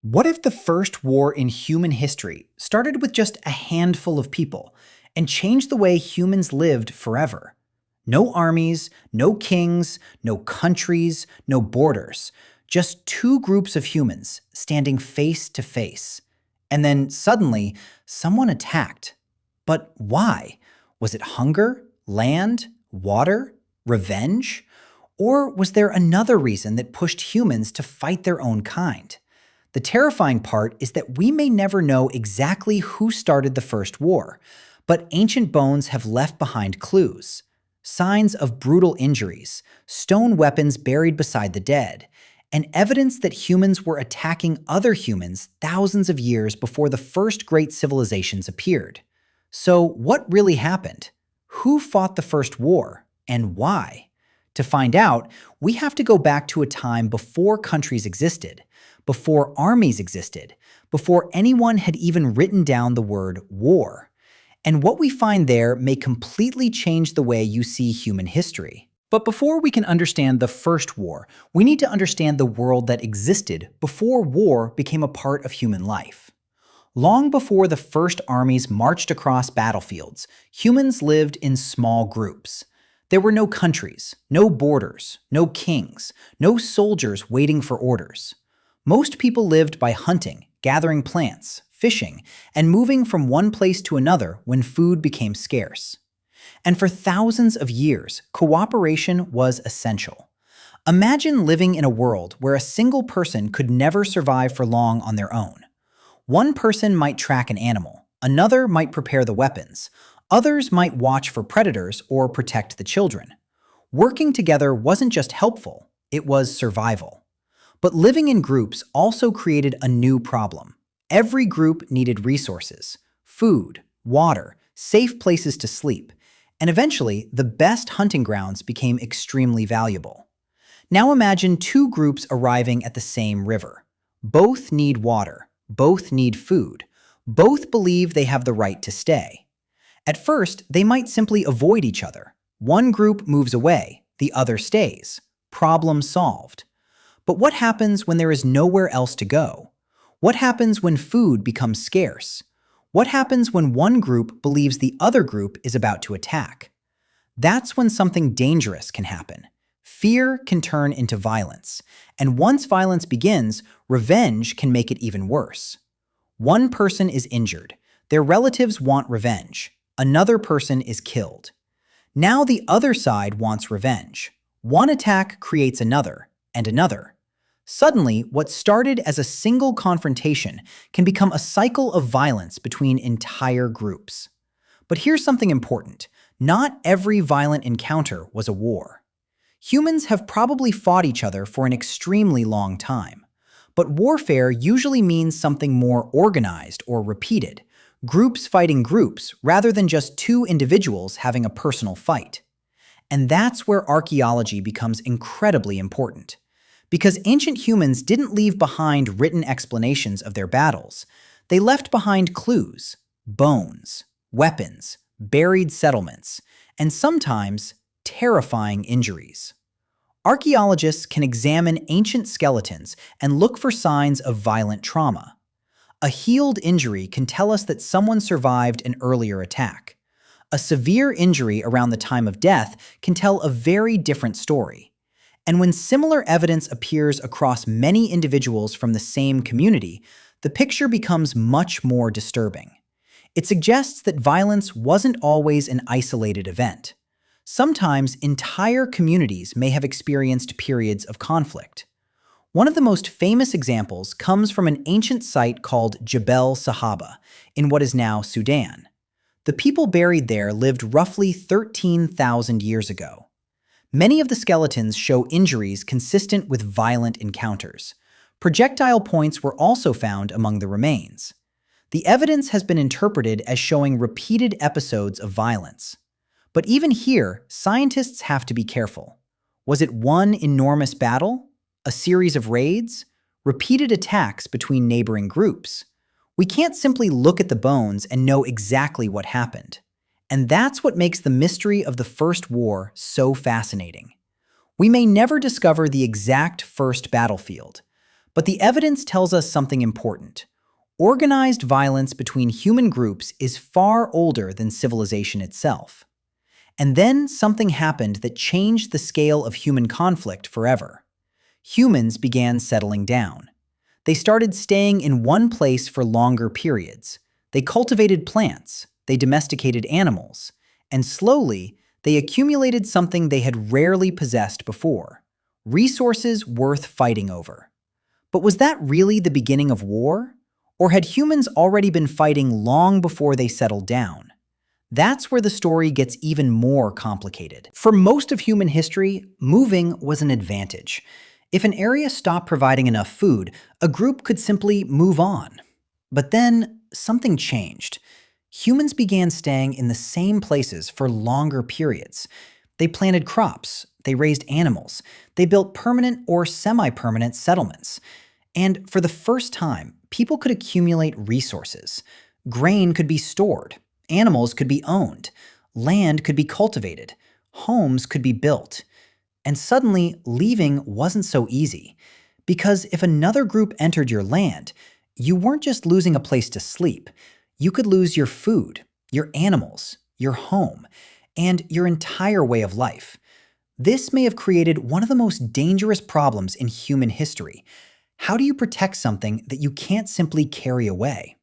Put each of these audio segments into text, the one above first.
What if the first war in human history started with just a handful of people and changed the way humans lived forever? No armies, no kings, no countries, no borders. Just two groups of humans standing face to face. And then suddenly, someone attacked. But why? Was it hunger, land, water, revenge? Or was there another reason that pushed humans to fight their own kind? The terrifying part is that we may never know exactly who started the first war, but ancient bones have left behind clues. Signs of brutal injuries, stone weapons buried beside the dead, and evidence that humans were attacking other humans thousands of years before the first great civilizations appeared. So, what really happened? Who fought the first war, and why? To find out, we have to go back to a time before countries existed, before armies existed, before anyone had even written down the word war. And what we find there may completely change the way you see human history. But before we can understand the first war, we need to understand the world that existed before war became a part of human life. Long before the first armies marched across battlefields, humans lived in small groups. There were no countries, no borders, no kings, no soldiers waiting for orders. Most people lived by hunting, gathering plants, fishing, and moving from one place to another when food became scarce. And for thousands of years, cooperation was essential. Imagine living in a world where a single person could never survive for long on their own. One person might track an animal, another might prepare the weapons, others might watch for predators or protect the children. Working together wasn't just helpful, it was survival. But living in groups also created a new problem. Every group needed resources, food, water, safe places to sleep, and eventually the best hunting grounds became extremely valuable. Now imagine two groups arriving at the same river. Both need water, both need food, both believe they have the right to stay. At first, they might simply avoid each other. One group moves away, the other stays. Problem solved. But what happens when there is nowhere else to go? What happens when food becomes scarce? What happens when one group believes the other group is about to attack? That's when something dangerous can happen. Fear can turn into violence, and once violence begins, revenge can make it even worse. One person is injured. Their relatives want revenge. Another person is killed. Now the other side wants revenge. One attack creates another, and another. Suddenly, what started as a single confrontation can become a cycle of violence between entire groups. But here's something important. Not every violent encounter was a war. Humans have probably fought each other for an extremely long time. But warfare usually means something more organized or repeated. Groups fighting groups rather than just two individuals having a personal fight. And that's where archaeology becomes incredibly important. Because ancient humans didn't leave behind written explanations of their battles. They left behind clues, bones, weapons, buried settlements, and sometimes terrifying injuries. Archaeologists can examine ancient skeletons and look for signs of violent trauma. A healed injury can tell us that someone survived an earlier attack. A severe injury around the time of death can tell a very different story. And when similar evidence appears across many individuals from the same community, the picture becomes much more disturbing. It suggests that violence wasn't always an isolated event. Sometimes entire communities may have experienced periods of conflict. One of the most famous examples comes from an ancient site called Jebel Sahaba in what is now Sudan. The people buried there lived roughly 13,000 years ago. Many of the skeletons show injuries consistent with violent encounters. Projectile points were also found among the remains. The evidence has been interpreted as showing repeated episodes of violence. But even here, scientists have to be careful. Was it one enormous battle? A series of raids? Repeated attacks between neighboring groups? We can't simply look at the bones and know exactly what happened. And that's what makes the mystery of the First War so fascinating. We may never discover the exact first battlefield, But the evidence tells us something important. Organized violence between human groups is far older than civilization itself. And then something happened that changed the scale of human conflict forever. Humans began settling down. They started staying in one place for longer periods. They cultivated plants, they domesticated animals, and slowly, they accumulated something they had rarely possessed before: resources worth fighting over. But was that really the beginning of war? Or had humans already been fighting long before they settled down? That's where the story gets even more complicated. For most of human history, moving was an advantage. If an area stopped providing enough food, a group could simply move on. But then, something changed. Humans began staying in the same places for longer periods. They planted crops, they raised animals, they built permanent or semi-permanent settlements. And for the first time, people could accumulate resources. Grain could be stored, animals could be owned, land could be cultivated, homes could be built. And suddenly, leaving wasn't so easy. Because if another group entered your land, you weren't just losing a place to sleep. You could lose your food, your animals, your home, and your entire way of life. This may have created one of the most dangerous problems in human history. How do you protect something that you can't simply carry away?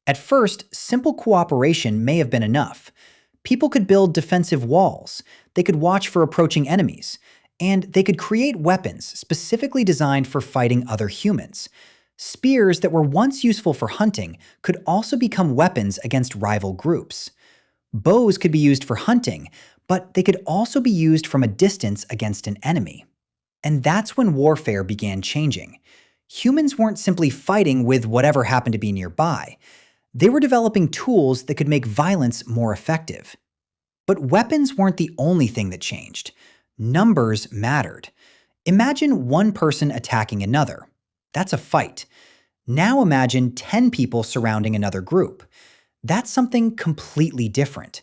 At first, simple cooperation may have been enough. People could build defensive walls, they could watch for approaching enemies, and they could create weapons specifically designed for fighting other humans. Spears that were once useful for hunting could also become weapons against rival groups. Bows could be used for hunting, but they could also be used from a distance against an enemy. And that's when warfare began changing. Humans weren't simply fighting with whatever happened to be nearby. They were developing tools that could make violence more effective. But weapons weren't the only thing that changed. Numbers mattered. Imagine one person attacking another. That's a fight. Now imagine 10 people surrounding another group. That's something completely different.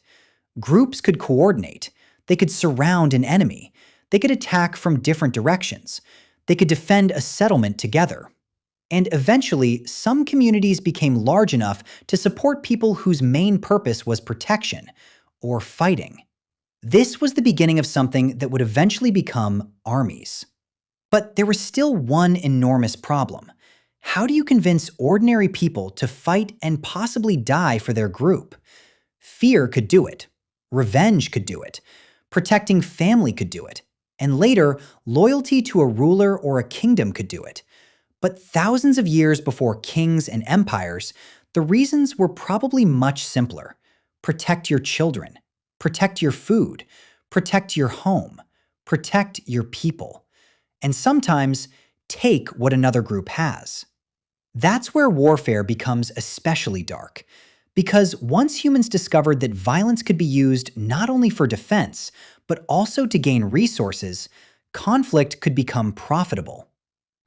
Groups could coordinate. They could surround an enemy. They could attack from different directions. They could defend a settlement together. And eventually, some communities became large enough to support people whose main purpose was protection, or fighting. This was the beginning of something that would eventually become armies. But there was still one enormous problem. How do you convince ordinary people to fight and possibly die for their group? Fear could do it. Revenge could do it. Protecting family could do it. And later, loyalty to a ruler or a kingdom could do it. But thousands of years before kings and empires, the reasons were probably much simpler. Protect your children. Protect your food. Protect your home. Protect your people. And sometimes, take what another group has. That's where warfare becomes especially dark. Because once humans discovered that violence could be used not only for defense, but also to gain resources, conflict could become profitable.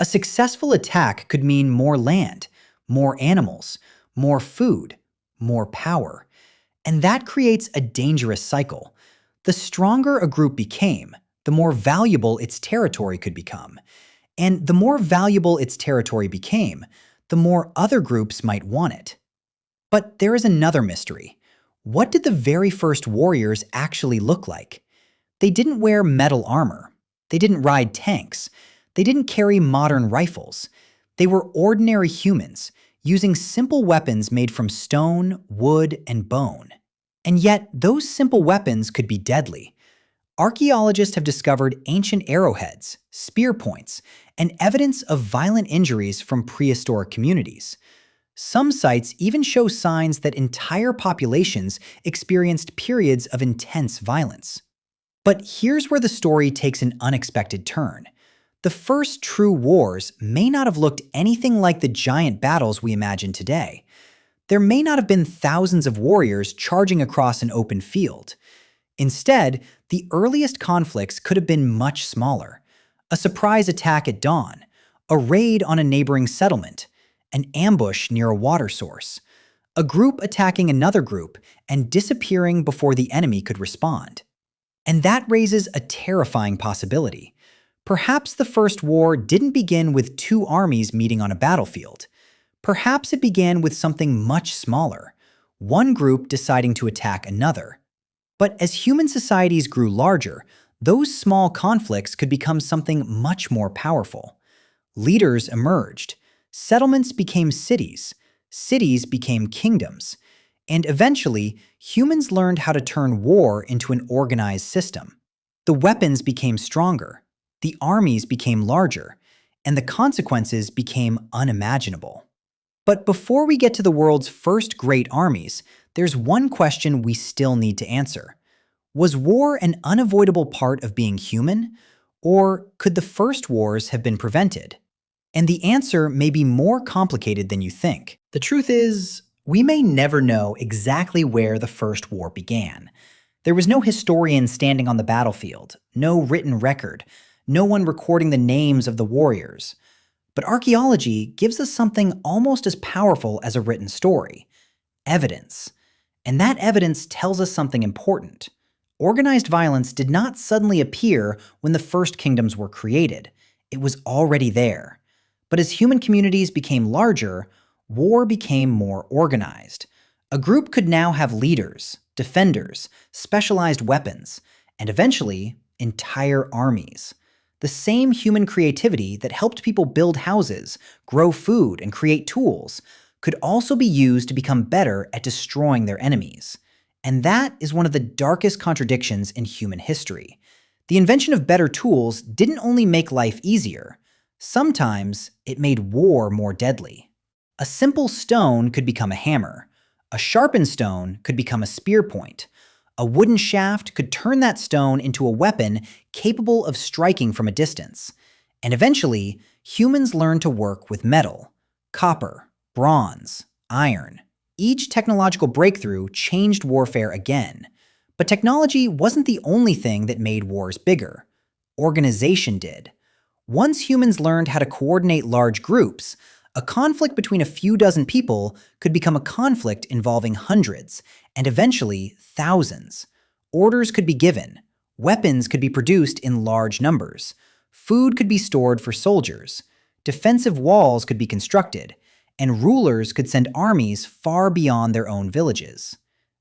A successful attack could mean more land, more animals, more food, more power. And that creates a dangerous cycle. The stronger a group became, the more valuable its territory could become. And the more valuable its territory became, the more other groups might want it. But there is another mystery. What did the very first warriors actually look like? They didn't wear metal armor. They didn't ride tanks. They didn't carry modern rifles. They were ordinary humans, using simple weapons made from stone, wood, and bone. And yet, those simple weapons could be deadly. Archaeologists have discovered ancient arrowheads, spear points, and evidence of violent injuries from prehistoric communities. Some sites even show signs that entire populations experienced periods of intense violence. But here's where the story takes an unexpected turn. The first true wars may not have looked anything like the giant battles we imagine today. There may not have been thousands of warriors charging across an open field. Instead, the earliest conflicts could have been much smaller. A surprise attack at dawn, a raid on a neighboring settlement, an ambush near a water source, a group attacking another group and disappearing before the enemy could respond. And that raises a terrifying possibility. Perhaps the first war didn't begin with two armies meeting on a battlefield. Perhaps it began with something much smaller, one group deciding to attack another. But as human societies grew larger, those small conflicts could become something much more powerful. Leaders emerged, settlements became cities, cities became kingdoms, and eventually, humans learned how to turn war into an organized system. The weapons became stronger, the armies became larger, and the consequences became unimaginable. But before we get to the world's first great armies, there's one question we still need to answer. Was war an unavoidable part of being human, or could the first wars have been prevented? And the answer may be more complicated than you think. The truth is, we may never know exactly where the first war began. There was no historian standing on the battlefield, no written record, no one recording the names of the warriors. But archaeology gives us something almost as powerful as a written story: evidence. And that evidence tells us something important. Organized violence did not suddenly appear when the first kingdoms were created. It was already there. But as human communities became larger, war became more organized. A group could now have leaders, defenders, specialized weapons, and eventually, entire armies. The same human creativity that helped people build houses, grow food, and create tools could also be used to become better at destroying their enemies. And that is one of the darkest contradictions in human history. The invention of better tools didn't only make life easier, sometimes it made war more deadly. A simple stone could become a hammer. A sharpened stone could become a spear point. A wooden shaft could turn that stone into a weapon capable of striking from a distance. And eventually, humans learned to work with metal: copper, bronze, iron. Each technological breakthrough changed warfare again. But technology wasn't the only thing that made wars bigger. Organization did. Once humans learned how to coordinate large groups, a conflict between a few dozen people could become a conflict involving hundreds, and eventually thousands. Orders could be given, weapons could be produced in large numbers, food could be stored for soldiers, defensive walls could be constructed, and rulers could send armies far beyond their own villages.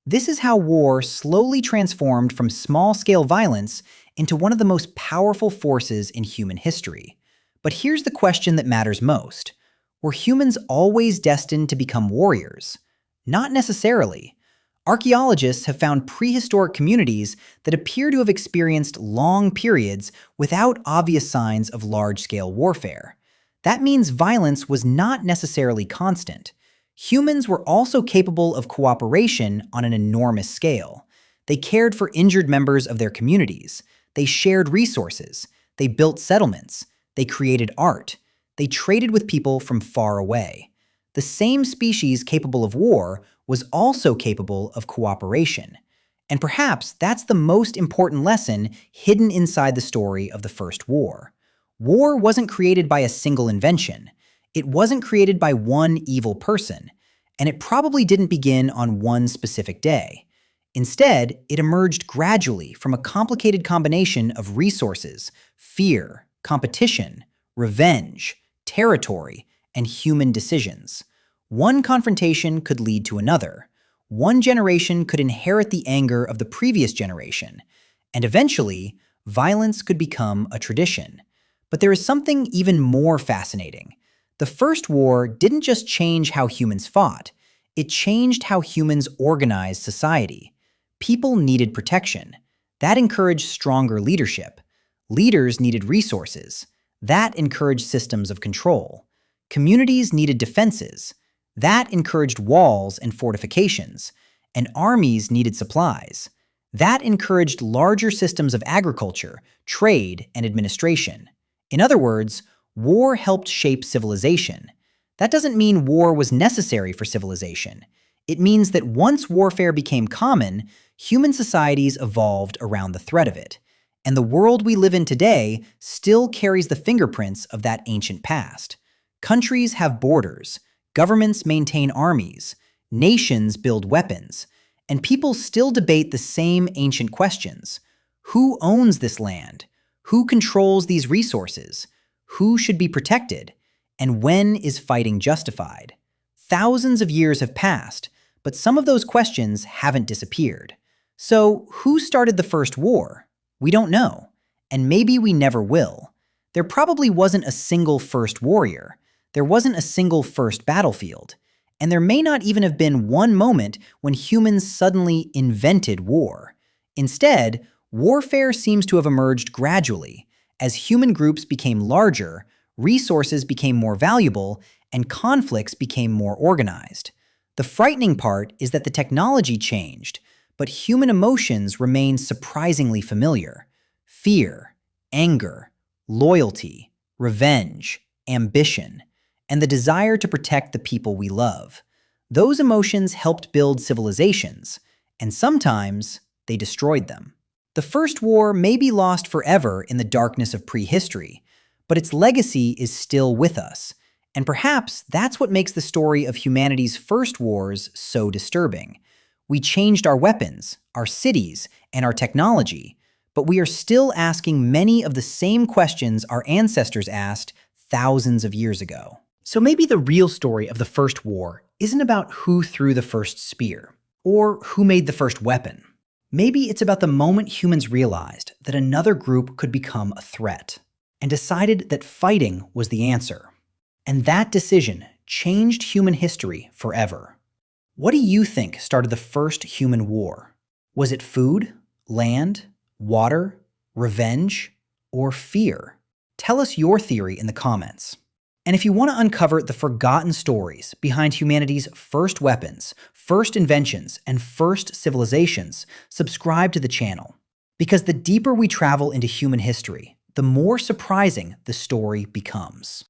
This is how war slowly transformed from small-scale violence into one of the most powerful forces in human history. But here's the question that matters most. Were humans always destined to become warriors? Not necessarily. Archaeologists have found prehistoric communities that appear to have experienced long periods without obvious signs of large-scale warfare. That means violence was not necessarily constant. Humans were also capable of cooperation on an enormous scale. They cared for injured members of their communities. They shared resources. They built settlements. They created art. They traded with people from far away. The same species capable of war was also capable of cooperation. And perhaps that's the most important lesson hidden inside the story of the First War. War wasn't created by a single invention. It wasn't created by one evil person. And it probably didn't begin on one specific day. Instead, it emerged gradually from a complicated combination of resources, fear, competition, revenge, territory, and human decisions. One confrontation could lead to another. One generation could inherit the anger of the previous generation. And eventually, violence could become a tradition. But there is something even more fascinating. The First War didn't just change how humans fought. It changed how humans organized society. People needed protection. That encouraged stronger leadership. Leaders needed resources. That encouraged systems of control. Communities needed defenses. That encouraged walls and fortifications. And armies needed supplies. That encouraged larger systems of agriculture, trade, and administration. In other words, war helped shape civilization. That doesn't mean war was necessary for civilization. It means that once warfare became common, human societies evolved around the threat of it. And the world we live in today still carries the fingerprints of that ancient past. Countries have borders, governments maintain armies, nations build weapons, and people still debate the same ancient questions. Who owns this land? Who controls these resources? Who should be protected? And when is fighting justified? Thousands of years have passed, but some of those questions haven't disappeared. So, who started the first war? We don't know, and maybe we never will. There probably wasn't a single first warrior. There wasn't a single first battlefield. And there may not even have been one moment when humans suddenly invented war. Instead, warfare seems to have emerged gradually. As human groups became larger, resources became more valuable, and conflicts became more organized. The frightening part is that the technology changed, but human emotions remain surprisingly familiar. Fear, anger, loyalty, revenge, ambition, and the desire to protect the people we love. Those emotions helped build civilizations, and sometimes they destroyed them. The First War may be lost forever in the darkness of prehistory, but its legacy is still with us, and perhaps that's what makes the story of humanity's first wars so disturbing. We changed our weapons, our cities, and our technology, but we are still asking many of the same questions our ancestors asked thousands of years ago. So maybe the real story of the First War isn't about who threw the first spear, or who made the first weapon. Maybe it's about the moment humans realized that another group could become a threat, and decided that fighting was the answer. And that decision changed human history forever. What do you think started the first human war? Was it food, land, water, revenge, or fear? Tell us your theory in the comments. And if you want to uncover the forgotten stories behind humanity's first weapons, first inventions, and first civilizations, subscribe to the channel. Because the deeper we travel into human history, the more surprising the story becomes.